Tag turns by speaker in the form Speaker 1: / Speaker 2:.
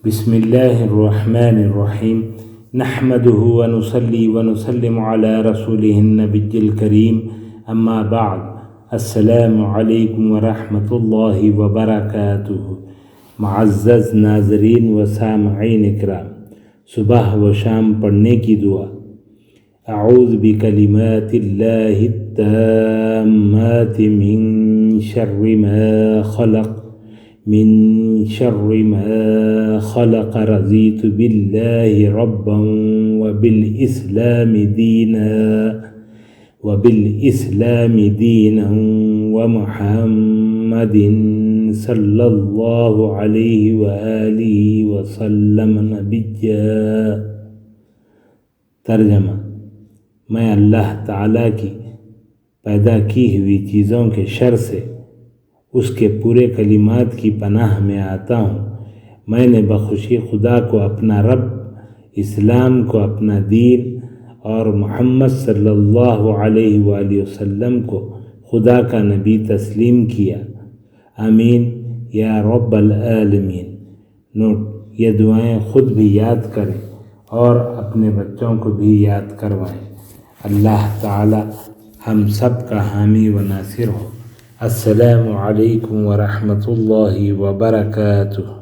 Speaker 1: بسم الله الرحمن الرحيم نحمده ونصلي ونسلم على رسوله النبي الكريم أما بعد السلام علیکم ورحمۃ اللہ وبرکاتہ۔ معزز ناظرین و سامعین اکرام، صبح و شام پڑھنے کی دعا۔ اعوذ بکلمات اللہ التامات من شر ما خلق من شر ما خلق رضیت باللہ ربا وبالإسلام دينا ومحمد صلی اللہ علیہ وآلہ وسلم نبیا۔ ترجمہ: میں اللہ تعالیٰ کی پیدا کی ہوئی چیزوں کے شر سے اس کے پورے کلمات کی پناہ میں آتا ہوں۔ میں نے بخوشی خدا کو اپنا رب، اسلام کو اپنا دین اور محمد صلی اللہ علیہ وآلہ وسلم کو خدا کا نبی تسلیم کیا۔ آمین یا رب العالمین۔ نوٹ: یہ دعائیں خود بھی یاد کریں اور اپنے بچوں کو بھی یاد کروائیں۔ اللہ تعالی ہم سب کا حامی و ناصر ہو۔ السلام علیکم ورحمۃ اللہ وبرکاتہ۔